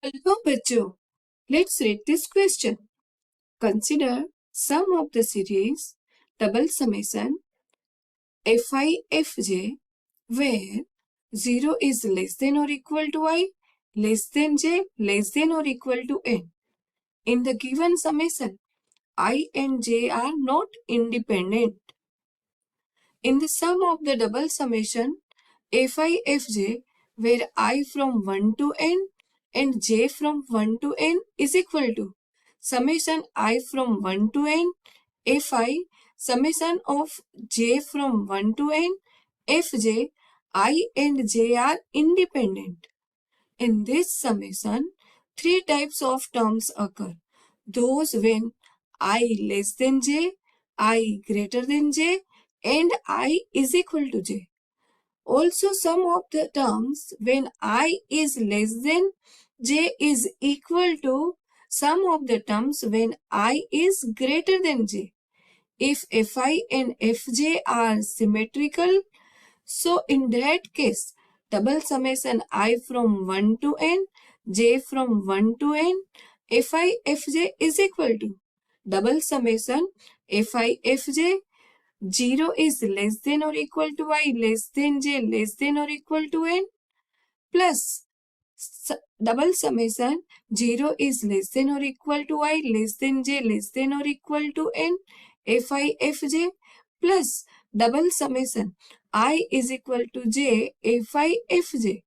Hello, बच्चों. Let's read this question. Consider sum of the series double summation fi(fj) where 0 is less than or equal to I, less than j, less than or equal to n. In the given summation, I and j are not independent. In the sum of the double summation fi(fj) where I from 1 to n and j from 1 to n is equal to summation I from 1 to n fi summation of j from 1 to n fj. I and j are independent. In this summation, three types of terms occur. Those when I less than j, I greater than j, and I is equal to j. Also, some of the terms when I is less than j is equal to some of the terms when I is greater than j. If fi and fj are symmetrical, so in that case, double summation I from 1 to n, j from 1 to n, fi fj is equal to double summation fi fj. 0 is less than or equal to I, less than j, less than or equal to n, plus double summation 0 is less than or equal to I, less than j, less than or equal to n, fi fj, plus double summation I is equal to j fi fj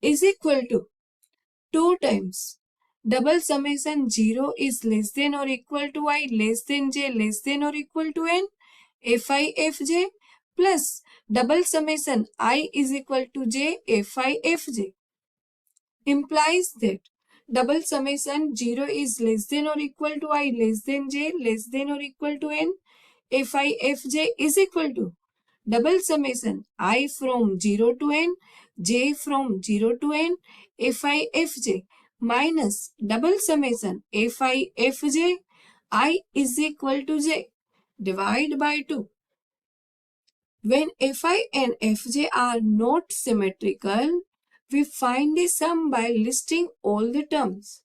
is equal to 2 times double summation 0 is less than or equal to I, less than j, less than or equal to n, fi fj, plus double summation I is equal to j fi fj implies that double summation 0 is less than or equal to I, less than j, less than or equal to n, fi fj is equal to double summation I from 0 to n, j from 0 to n, fi fj minus double summation fi fj I is equal to j divide by 2. When fi and fj are not symmetrical, we find the sum by listing all the terms.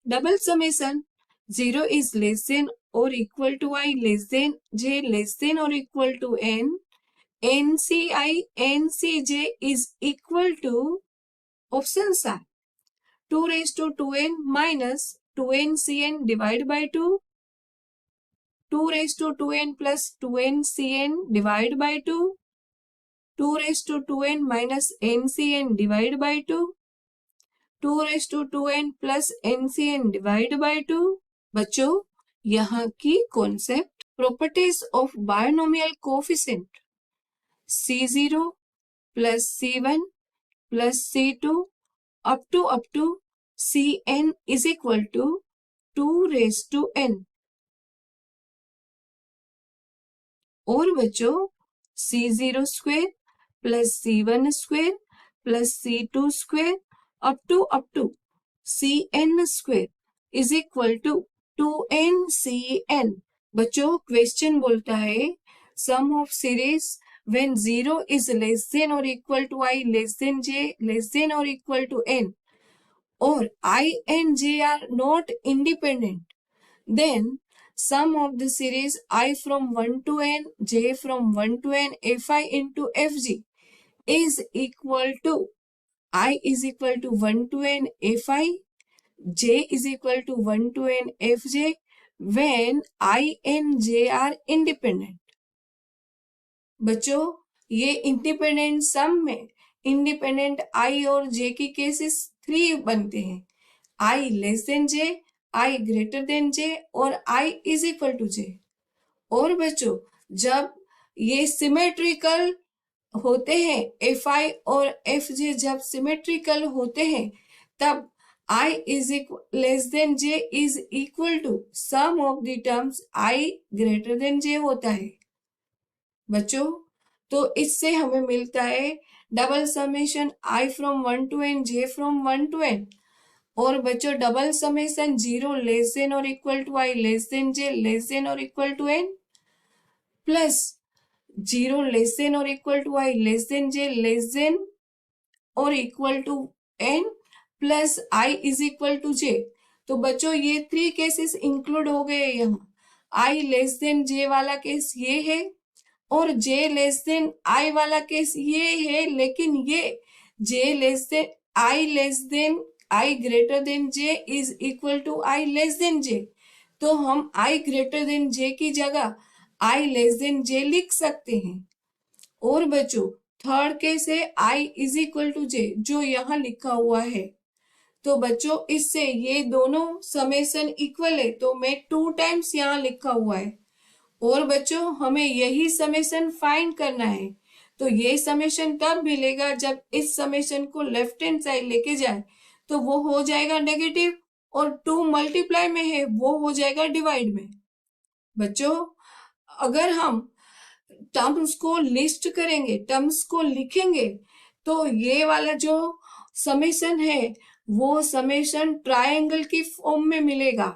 Double summation 0 is less than or equal to I, less than j, less than or equal to n, nci ncj is equal to options are 2 raised to 2n minus 2ncn divided by 2, 2 raised to 2n plus 2ncn divided by 2, 2 raised to 2n minus ncn divided by 2, 2 raised to 2n plus ncn divided by 2. बच्चों, यहाँ की concept properties of binomial coefficient C0 plus C1 plus C2 up to Cn is equal to 2 raised to n. और बच्चों C0 square plus C1 square plus C2 square up to Cn square is equal to 2ncn. बच्चों question बोलता है सम of series when 0 is less than or equal to I, less than j, less than or equal to n, or I and j are not independent, then sum of the series I from 1 to n, j from 1 to n, fi into fg is equal to I is equal to 1 to n fi, j is equal to 1 to n fj when I and j are independent. बच्चों ये independent सम में independent I और जे की cases 3 बनते हैं. आई less than जे, आई greater than जे और आई is equal to जे. और बच्चों जब ये सिमेट्रिकल होते हैं, एफ आई और एफ जे जब सिमेट्रिकल होते हैं तब i is less than j is equal to sum of the terms i greater than j होता है. बच्चों तो इससे हमें मिलता है double summation i from 1 to n, j from 1 to n. और बच्चों डबल समेशन 0 लेस देन और equal to i, less than j, less than और equal to n, plus 0 less than और equal to i, less than j, less than और equal to n plus i is equal to j. तो बच्चों ये 3 cases include हो गए यहाँ। आई less than जे वाला केस ये है और जे लेस देन आई वाला केस ये है, लेकिन ये j less than i greater than j is equal to i less than j. तो हम आई ग्रेटर देन जे की जगह आई लेस देन जे लिख सकते हैं। और बच्चों थर्ड केस है आई इज इक्वल टू जे, जो यहाँ लिखा हुआ है। तो बच्चों इससे ये दोनों समेशन इक्वल है, तो मैं 2 टाइम्स यहाँ लिखा हुआ है। और बच्चों हमें यही समेशन फाइंड करना है। तो ये समेशन तब मिलेगा जब इस समेशन को लेफ्ट हैंड साइड लेके जाए तो वो हो जाएगा नेगेटिव, और 2 मल्टीप्लाई में है वो हो जाएगा डिवाइड में। बच्चों अगर हम टर्म्स को लिस्ट करेंगे, टर्म्स को लिखेंगे, तो ये वाला जो समेशन है वो समेशन ट्रायंगल की फॉर्म में मिलेगा।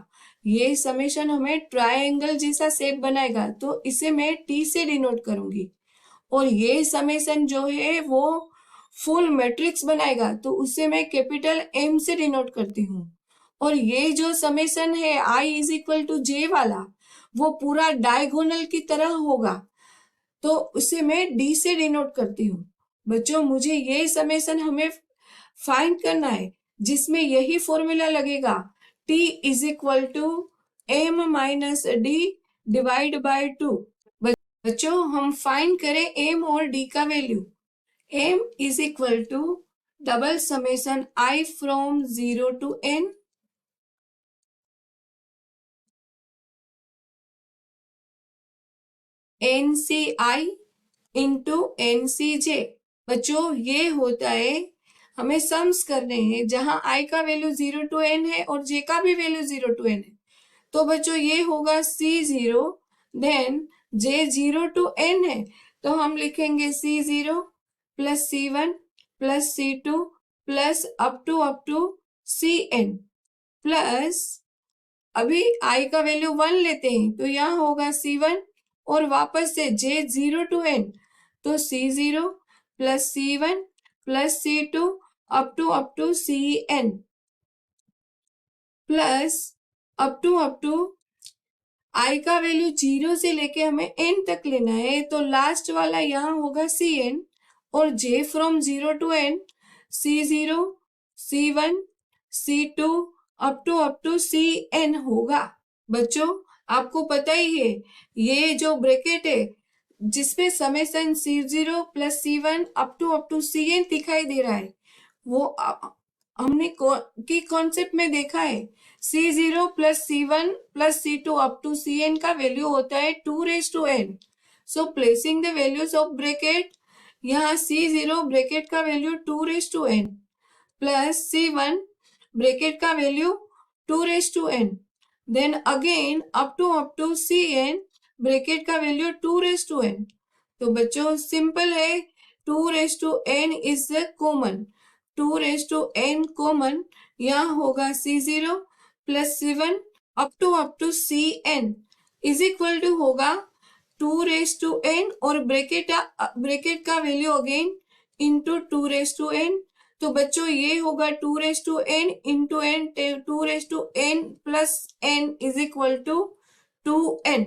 ये समेशन हमें ट्रायंगल जैसा शेप बनाएगा, तो इसे मैं टी से डिनोट करूंगी। और ये समेशन जो है वो फुल मैट्रिक्स बनाएगा, तो उसे मैं कैपिटल एम से डिनोट करती हूँ। और ये जो समेशन है आई इज इक्वल टू जे वाला, वो पूरा डायगोनल की तरह होगा, तो उसे मैं डी से डिनोट करती हूँ। बच्चों मुझे ये समेशन हमें फाइंड करना है, जिसमें यही फॉर्मूला लगेगा, t is equal to M minus D divide by 2। बच्चों हम फाइंड करें m और d का value. m is equal to double summation i from 0 to n NCi into NCj। बच्चों ये होता है, हमें सम्स करने हैं जहां i का वैल्यू 0 टू n है और j का भी वैल्यू 0 टू n है। तो बच्चों ये होगा C0, then j 0 to n है, तो हम लिखेंगे C0 plus C1 plus C2 plus up to Cn plus, अभी i का वैल्यू 1 लेते हैं तो यहाँ होगा C1 और वापस से j 0 टू n, तो C0 plus C1 plus C2 up to Cn plus up to i का वैल्यू 0 से लेके हमें n तक लेना है, तो लास्ट वाला यहाँ होगा Cn और j from 0 to n C0 C1 C2 up to Cn होगा। बच्चों आपको पता ही है ये जो ब्रैकेट है जिसमें summation C0 plus C1 up to Cn दिखाई दे रहा है, वो हमने की कॉन्सेप्ट में देखा है। C0 plus C1 plus C2 up to Cn का वैल्यू होता है 2 raise to n। So placing the values of bracket, यहाँ C0 ब्रैकेट का value 2 raise to n plus C1 bracket का value 2 raise to n, then again up to Cn bracket का value 2 raise to n। तो बच्चों simple है, 2 raise to n is the common, 2 raise to n common, यहाँ होगा C0 plus C1 up to Cn is equal to होगा 2 raise to n और bracket का value again into 2 raise to n। तो बच्चों ये होगा 2 raise to n into n, 2 raise to n plus n is equal to 2n।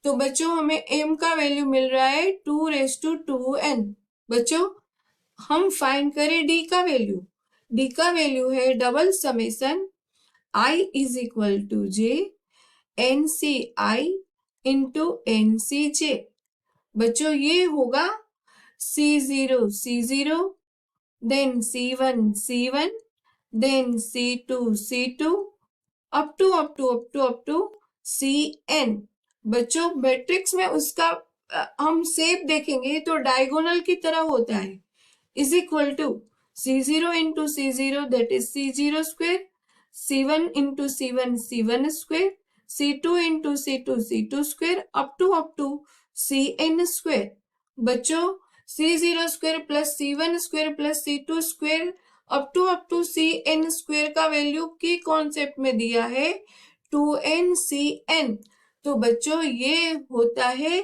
तो बच्चों हमें m का वैल्यू मिल रहा है 2 रेज टू 2n। बच्चों हम फाइंड करें d का वैल्यू। d का वैल्यू है double summation i is equal to j NCi into NCj। बच्चों ये होगा C0 C0 then C1 C1 then C2 C2 up to Cn। बच्चों मैट्रिक्स में उसका हम शेप देखेंगे तो डायगोनल की तरह होता है, is equal to C0 into C0 that is C0 square, C1 into C1 C1 square, C2 into C2 C2 square up to Cn square. बच्चों C0 square plus C1 square plus C2 square up to Cn square का value की concept में दिया है 2nCn। तो बच्चों ये होता है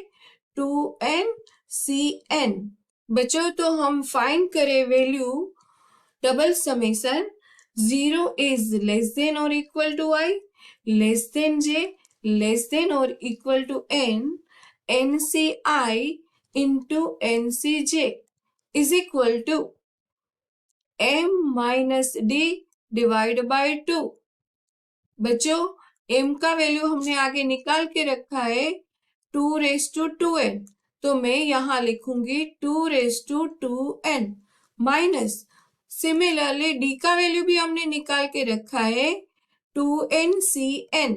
2nCn। बच्चों तो हम फाइंड करें value double summation 0 is less than or equal to I, less than j, less than or equal to n, nci into ncj is equal to m minus d divide by 2। बच्चों m का value हमने आगे निकाल के रखा है 2^2n, तो मैं यहां लिखूंगी 2^2n माइनस, सिमिलरली d का वैल्यू भी हमने निकाल के रखा है 2nCn,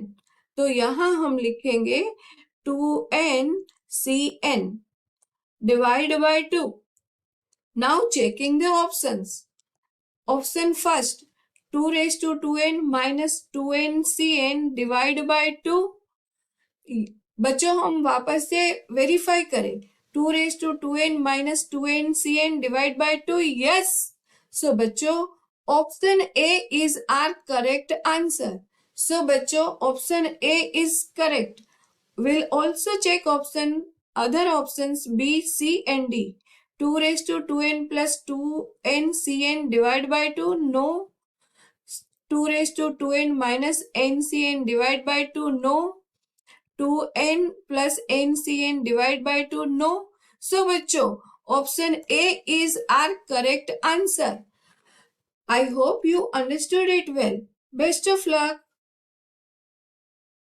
तो यहां हम लिखेंगे 2nCn divide by 2। Now checking the options. Option first 2^2n minus 2nCn divide by 2। बच्चों हम वापस से वेरीफाई करें 2^2n minus 2nCn divide by 2। Yes, so बच्चों option A is are correct answer. So बच्चों option A is correct. Will also check option other options B, C and D. 2^2n plus 2nCn divided by 2, no. 2^2n minus nCn divided by 2, no. 2n plus nCn divided by 2, no. So बच्चों option A is our correct answer. I hope you understood it well. Best of luck.